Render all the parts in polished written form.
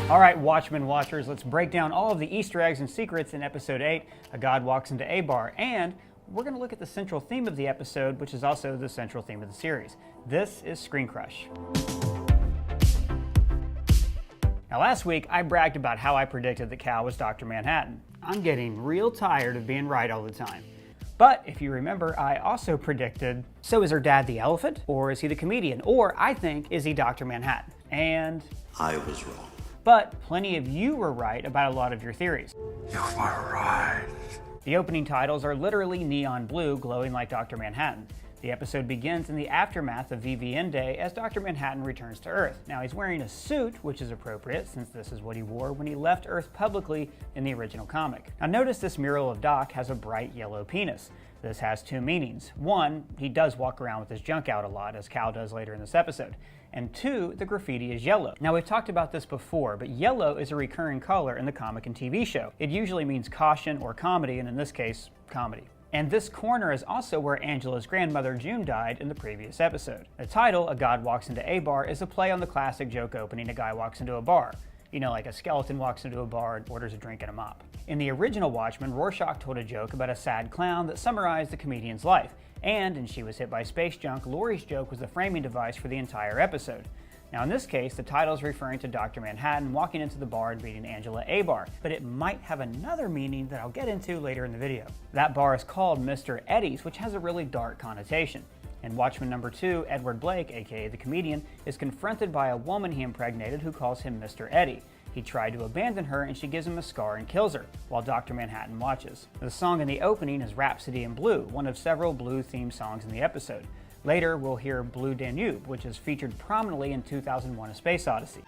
All right, Watchmen watchers, let's break down all of the Easter eggs and secrets in Episode 8, A God Walks into a Bar, and we're going to look at the central theme of the episode, which is also the central theme of the series. This is ScreenCrush. Now last week, I bragged about how I predicted that Cal was Dr. Manhattan. I'm getting real tired of being right all the time. But if you remember, I also predicted, so is her dad the elephant? Or is he the comedian? Or, I think, is he Dr. Manhattan? And I was wrong. But plenty of you were right about a lot of your theories. You were right. The opening titles are literally neon blue, glowing like Dr. Manhattan. The episode begins in the aftermath of VVN Day as Dr. Manhattan returns to Earth. Now he's wearing a suit, which is appropriate since this is what he wore when he left Earth publicly in the original comic. Now notice this mural of Doc has a bright yellow penis. This has two meanings. One, he does walk around with his junk out a lot, as Cal does later in this episode. And two, the graffiti is yellow. Now we've talked about this before, but yellow is a recurring color in the comic and TV show. It usually means caution or comedy, and in this case, comedy. And this corner is also where Angela's grandmother June died in the previous episode. The title, A God Walks into a Bar, is a play on the classic joke opening, A Guy Walks into a Bar. You know, like a skeleton walks into a bar and orders a drink and a mop. In the original Watchmen, Rorschach told a joke about a sad clown that summarized the comedian's life. And in She Was Hit by Space Junk, Laurie's joke was the framing device for the entire episode. Now in this case, the title is referring to Dr. Manhattan walking into the bar and meeting Angela a bar, but it might have another meaning that I'll get into later in the video. That bar is called Mr. Eddie's, which has a really dark connotation. In Watchmen number 2, Edward Blake, aka the comedian, is confronted by a woman he impregnated who calls him Mr. Eddie. He tried to abandon her and she gives him a scar and kills her, while Dr. Manhattan watches. The song in the opening is Rhapsody in Blue, one of several blue-themed songs in the episode. Later, we'll hear Blue Danube, which is featured prominently in 2001: A Space Odyssey.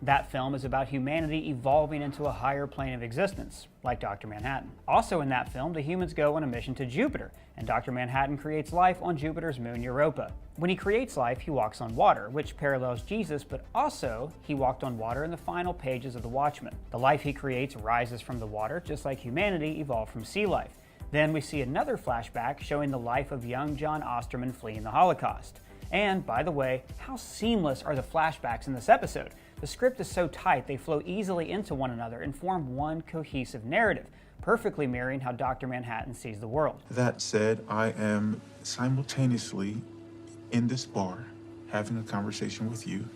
That film is about humanity evolving into a higher plane of existence, like Dr. Manhattan. Also in that film, the humans go on a mission to Jupiter, and Dr. Manhattan creates life on Jupiter's moon Europa. When he creates life, he walks on water, which parallels Jesus, but also he walked on water in the final pages of the Watchmen. The life he creates rises from the water, just like humanity evolved from sea life. Then we see another flashback showing the life of young John Osterman fleeing the Holocaust. And, by the way, how seamless are the flashbacks in this episode? The script is so tight they flow easily into one another and form one cohesive narrative, perfectly mirroring how Dr. Manhattan sees the world. That said, I am simultaneously in this bar, having a conversation with you,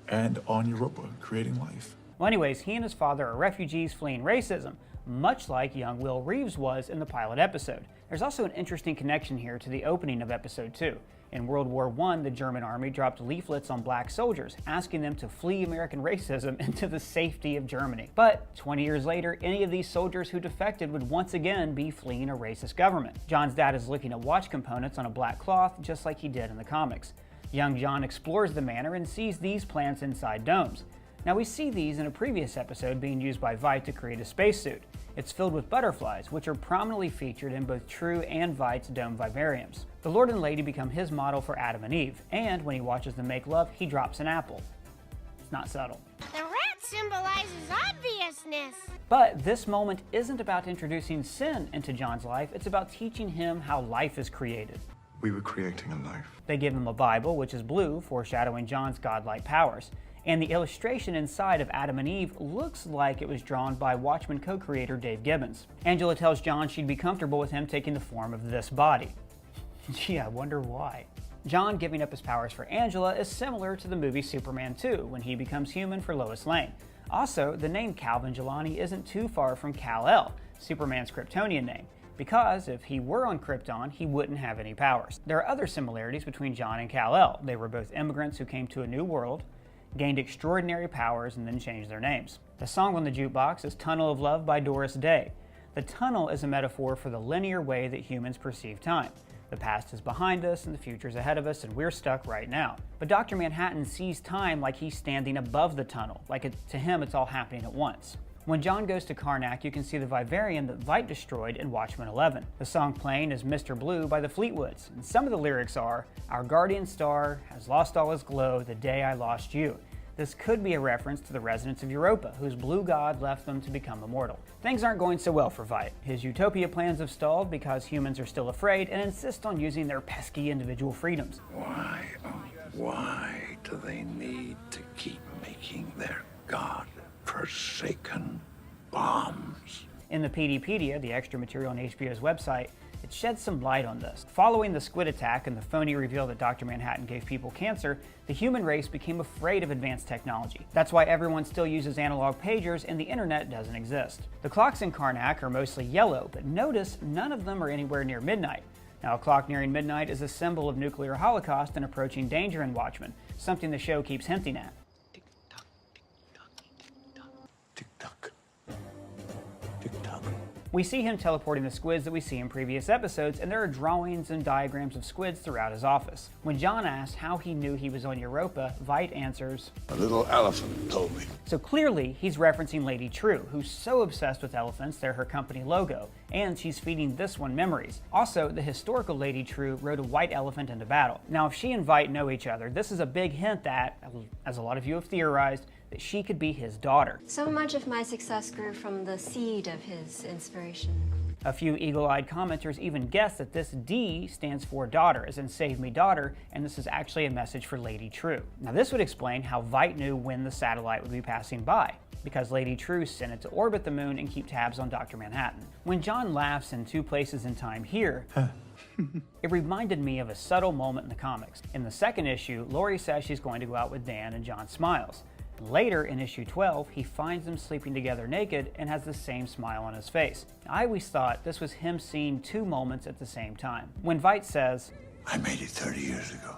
and on Europa, creating life. Well, anyways, he and his father are refugees fleeing racism, much like young Will Reeves was in the pilot episode. There's also an interesting connection here to the opening of episode 2. In World War I, the German army dropped leaflets on black soldiers, asking them to flee American racism into the safety of Germany. But 20 years later, any of these soldiers who defected would once again be fleeing a racist government. John's dad is looking at watch components on a black cloth, just like he did in the comics. Young John explores the manor and sees these plants inside domes. Now we see these in a previous episode being used by Veidt to create a spacesuit. It's filled with butterflies, which are prominently featured in both True and Veidt's dome vivariums. The Lord and Lady become his model for Adam and Eve, and when he watches them make love, he drops an apple. It's not subtle. The rat symbolizes obviousness. But this moment isn't about introducing sin into John's life, it's about teaching him how life is created. We were creating a life. They give him a Bible, which is blue, foreshadowing John's godlike powers. And the illustration inside of Adam and Eve looks like it was drawn by Watchmen co-creator Dave Gibbons. Angela tells John she'd be comfortable with him taking the form of this body. Gee, I wonder why. John giving up his powers for Angela is similar to the movie Superman 2, when he becomes human for Lois Lane. Also, the name Calvin Jelani isn't too far from Kal-El, Superman's Kryptonian name, because if he were on Krypton, he wouldn't have any powers. There are other similarities between John and Kal-El. They were both immigrants who came to a new world, gained extraordinary powers, and then changed their names. The song on the jukebox is Tunnel of Love by Doris Day. The tunnel is a metaphor for the linear way that humans perceive time. The past is behind us and the future is ahead of us, and we're stuck right now. But Dr. Manhattan sees time like he's standing above the tunnel, to him it's all happening at once. When John goes to Karnak, you can see the vivarium that Veidt destroyed in Watchmen 11. The song playing is Mr. Blue by the Fleetwoods, and some of the lyrics are, "Our guardian star has lost all his glow the day I lost you." This could be a reference to the residents of Europa, whose blue god left them to become immortal. Things aren't going so well for Veidt. His utopia plans have stalled because humans are still afraid and insist on using their pesky individual freedoms. Why, oh, why do they need to keep making their God-forsaken bombs? In the PDpedia, the extra material on HBO's website, it sheds some light on this. Following the squid attack and the phony reveal that Dr. Manhattan gave people cancer, the human race became afraid of advanced technology. That's why everyone still uses analog pagers and the internet doesn't exist. The clocks in Karnak are mostly yellow, but notice none of them are anywhere near midnight. Now, a clock nearing midnight is a symbol of nuclear holocaust and approaching danger in Watchmen, something the show keeps hinting at. Tick-tock, tick-tock, tick-tock. Tick-tock. We see him teleporting the squids that we see in previous episodes, and there are drawings and diagrams of squids throughout his office. When John asks how he knew he was on Europa, Veidt answers, A little elephant told me. so clearly he's referencing Lady True, who's so obsessed with elephants they're her company logo, and she's feeding this one memories. Also, the historical Lady True rode a white elephant into battle. Now, if she and Veidt know each other, this is a big hint that, as a lot of you have theorized, that she could be his daughter. So much of my success grew from the seed of his inspiration. A few eagle-eyed commenters even guessed that this D stands for daughter, as in save me daughter, and this is actually a message for Lady True. Now this would explain how Veidt knew when the satellite would be passing by, because Lady True sent it to orbit the moon and keep tabs on Dr. Manhattan. When John laughs in two places in time here, it reminded me of a subtle moment in the comics. In the second issue, Lori says she's going to go out with Dan and John smiles. Later, in issue 12, he finds them sleeping together naked and has the same smile on his face. I always thought this was him seeing two moments at the same time. When Veidt says, I made it 30 years ago.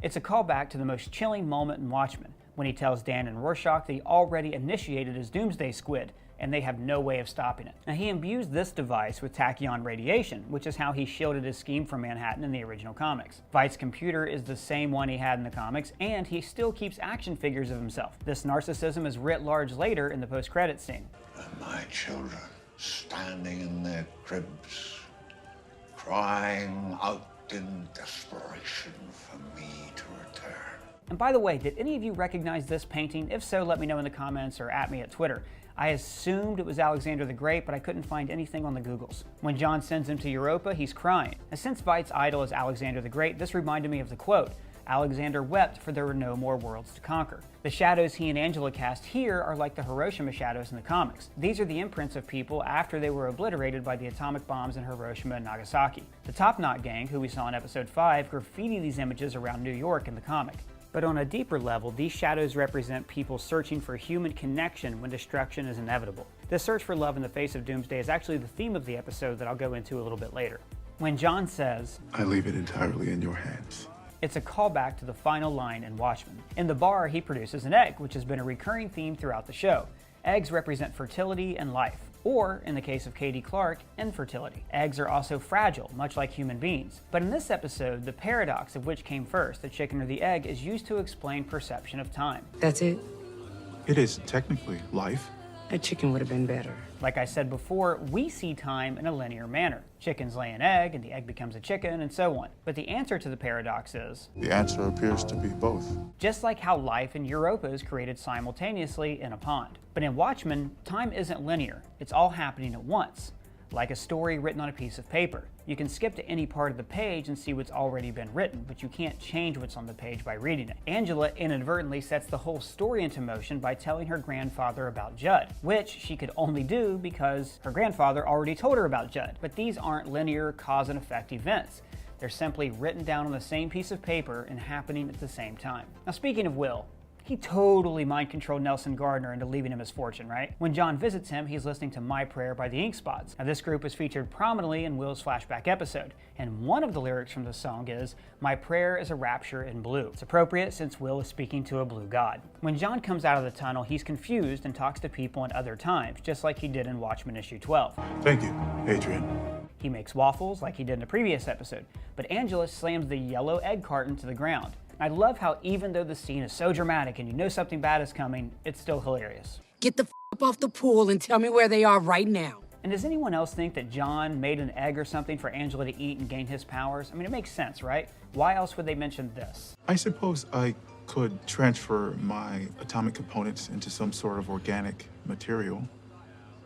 it's a callback to the most chilling moment in Watchmen, when he tells Dan and Rorschach that he already initiated his Doomsday Squid, and they have no way of stopping it. Now, he imbues this device with tachyon radiation, which is how he shielded his scheme from Manhattan in the original comics. Veidt's computer is the same one he had in the comics, and he still keeps action figures of himself. This narcissism is writ large later in the post-credits scene. And my children standing in their cribs, crying out in desperation for me to return. And by the way, did any of you recognize this painting? If so, let me know in the comments or at me at Twitter. I assumed it was Alexander the Great, but I couldn't find anything on the Googles. When John sends him to Europa, he's crying. And since Veidt's idol is Alexander the Great, this reminded me of the quote, Alexander wept for there were no more worlds to conquer. The shadows he and Angela cast here are like the Hiroshima shadows in the comics. These are the imprints of people after they were obliterated by the atomic bombs in Hiroshima and Nagasaki. The Top Knot gang, who we saw in episode 5, graffiti these images around New York in the comic. But on a deeper level, these shadows represent people searching for human connection when destruction is inevitable. This search for love in the face of doomsday is actually the theme of the episode that I'll go into a little bit later. When John says, I leave it entirely in your hands. it's a callback to the final line in Watchmen. In the bar, he produces an egg, which has been a recurring theme throughout the show. Eggs represent fertility and life, or, in the case of Katie Clark, infertility. Eggs are also fragile, much like human beings. But in this episode, the paradox of which came first, the chicken or the egg, is used to explain perception of time. That's it? It is technically life. A chicken would have been better. Like I said before, we see time in a linear manner. Chickens lay an egg, and the egg becomes a chicken, and so on. But the answer to the paradox is, The answer appears to be both. just like how life in Europa is created simultaneously in a pond. But in Watchmen, time isn't linear. It's all happening at once. Like a story written on a piece of paper. You can skip to any part of the page and see what's already been written, but you can't change what's on the page by reading it. Angela inadvertently sets the whole story into motion by telling her grandfather about Judd, which she could only do because her grandfather already told her about Judd. But these aren't linear cause and effect events. They're simply written down on the same piece of paper and happening at the same time. Now, speaking of Will, he totally mind-controlled Nelson Gardner into leaving him his fortune, right? When John visits him, he's listening to My Prayer by the Ink Spots. Now, this group is featured prominently in Will's flashback episode, and one of the lyrics from the song is, My prayer is a rapture in blue. It's appropriate since Will is speaking to a blue god. When John comes out of the tunnel, he's confused and talks to people in other times, just like he did in Watchmen issue 12. Thank you, Adrian. He makes waffles like he did in the previous episode, but Angela slams the yellow egg carton to the ground. I love how even though the scene is so dramatic and you know something bad is coming, it's still hilarious. Get the up off the pool and tell me where they are right now. And does anyone else think that John made an egg or something for Angela to eat and gain his powers? I mean, it makes sense, right? Why else would they mention this? I suppose I could transfer my atomic components into some sort of organic material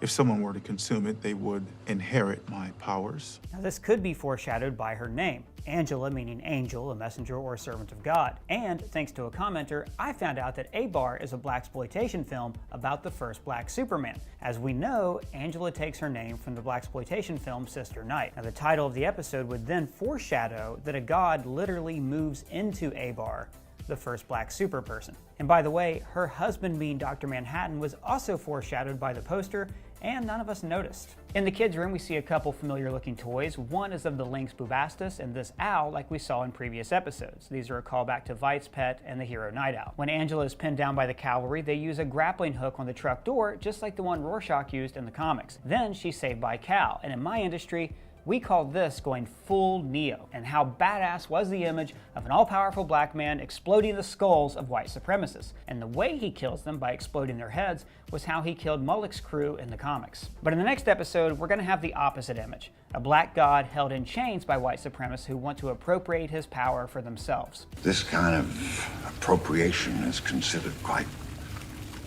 if someone were to consume it, they would inherit my powers. Now this could be foreshadowed by her name, Angela meaning angel, a messenger or a servant of God. And thanks to a commenter, I found out that A-Bar is a blaxploitation film about the first black Superman. As we know, Angela takes her name from the blaxploitation film Sister Night. Now the title of the episode would then foreshadow that a god literally moves into A-Bar, the first black super person. And by the way, her husband being Dr. Manhattan was also foreshadowed by the poster, and none of us noticed. In the kids' room, we see a couple familiar looking toys. One is of the Lynx bubastis and this owl like we saw in previous episodes. These are a callback to Veidt's pet and the hero Night Owl. When Angela is pinned down by the cavalry, they use a grappling hook on the truck door, just like the one Rorschach used in the comics. Then she's saved by Cal, and in my industry, we call this going full Neo. And how badass was the image of an all-powerful black man exploding the skulls of white supremacists. And the way he kills them by exploding their heads was how he killed Mullick's crew in the comics. But in the next episode, we're gonna have the opposite image. A black god held in chains by white supremacists who want to appropriate his power for themselves. This kind of appropriation is considered quite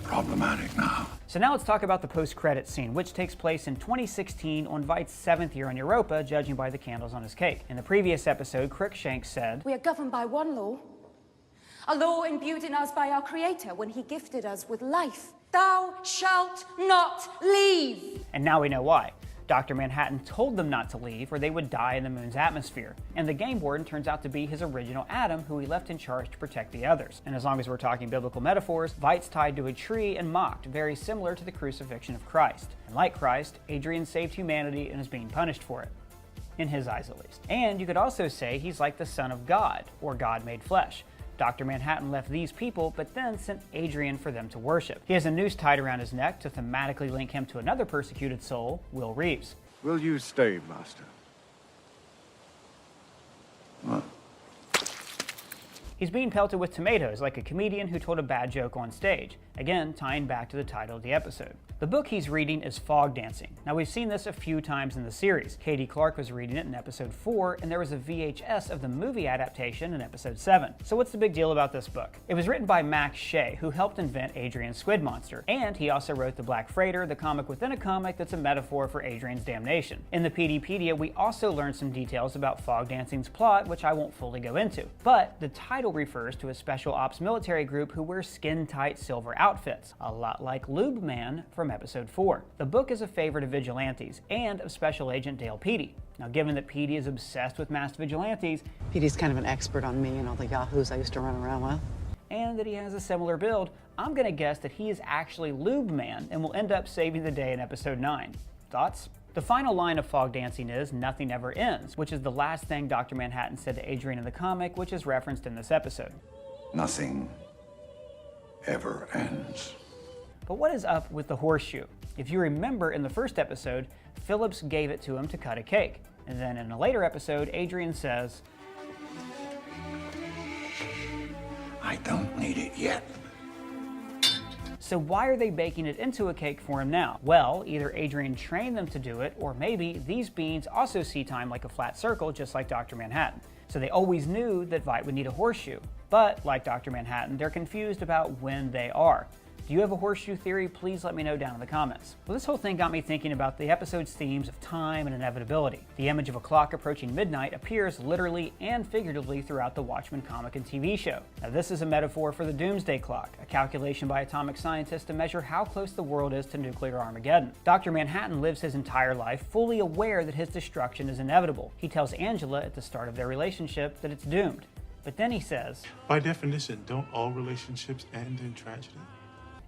problematic now. So now let's talk about the post-credits scene, which takes place in 2016 on Veidt's 7th year on Europa, judging by the candles on his cake. In the previous episode, Crookshanks said, "We are governed by one law, a law imbued in us by our Creator when He gifted us with life. Thou shalt not leave." And now we know why. Dr. Manhattan told them not to leave or they would die in the moon's atmosphere. And the game warden turns out to be his original Adam, who he left in charge to protect the others. And as long as we're talking biblical metaphors, Veidt's tied to a tree and mocked, very similar to the crucifixion of Christ. And like Christ, Adrian saved humanity and is being punished for it. In his eyes at least. And you could also say he's like the Son of God, or God made flesh. Dr. Manhattan left these people, but then sent Adrian for them to worship. He has a noose tied around his neck to thematically link him to another persecuted soul, Will Reeves. Will you stay, Master? What? He's being pelted with tomatoes like a comedian who told a bad joke on stage, again tying back to the title of the episode. The book he's reading is Fogdancing. Now we've seen this a few times in the series. Katie Clark was reading it in episode 4, and there was a VHS of the movie adaptation in episode 7. So what's the big deal about this book? It was written by Max Shea, who helped invent Adrian's squid monster, and he also wrote The Black Freighter, the comic within a comic that's a metaphor for Adrian's damnation. In the PDpedia, we also learned some details about Fogdancing's plot, which I won't fully go into. But the title refers to a special ops military group who wear skin-tight silver outfits, a lot like Lube Man from episode 4. The book is a favorite of vigilantes and of Special Agent Dale Petey. Now, given that Petey is obsessed with masked vigilantes, Petey's kind of an expert on me and all the yahoos I used to run around with, and that he has a similar build, I'm gonna guess that he is actually Lube Man and will end up saving the day in episode 9. Thoughts? The final line of Fogdancing is, "Nothing ever ends," which is the last thing Dr. Manhattan said to Adrian in the comic, which is referenced in this episode. Nothing ever ends. But what is up with the horseshoe? If you remember in the first episode, Phillips gave it to him to cut a cake. And then in a later episode, Adrian says, I don't need it yet. so why are they baking it into a cake for him now? Well, either Adrian trained them to do it, or maybe these beans also see time like a flat circle, just like Dr. Manhattan. So they always knew that Veidt would need a horseshoe. But, like Dr. Manhattan, they're confused about when they are. Do you have a horseshoe theory? Please let me know down in the comments. Well, this whole thing got me thinking about the episode's themes of time and inevitability. The image of a clock approaching midnight appears literally and figuratively throughout the Watchmen comic and TV show. Now, this is a metaphor for the doomsday clock, a calculation by atomic scientists to measure how close the world is to nuclear Armageddon. Dr. Manhattan lives his entire life fully aware that his destruction is inevitable. He tells Angela at the start of their relationship that it's doomed. But then he says, By definition, don't all relationships end in tragedy?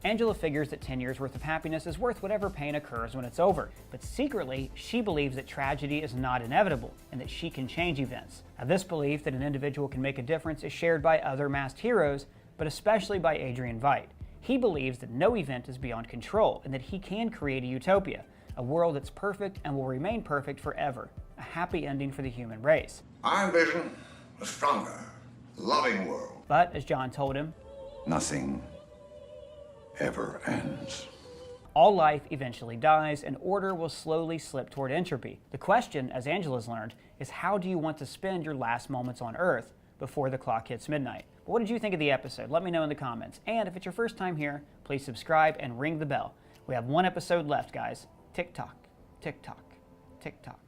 Angela figures that 10 years worth of happiness is worth whatever pain occurs when it's over. But secretly, she believes that tragedy is not inevitable and that she can change events. Now, this belief that an individual can make a difference is shared by other masked heroes, but especially by Adrian Veidt. He believes that no event is beyond control and that he can create a utopia, a world that's perfect and will remain perfect forever, a happy ending for the human race. I envision a stronger, loving world. But, as John told him, Nothing ever ends. all life eventually dies and order will slowly slip toward entropy. The question, as Angela's learned, is how do you want to spend your last moments on Earth before the clock hits midnight? But what did you think of the episode? Let me know in the comments. And if it's your first time here, please subscribe and ring the bell. We have one episode left, guys. Tick tock, tick tock, tick tock.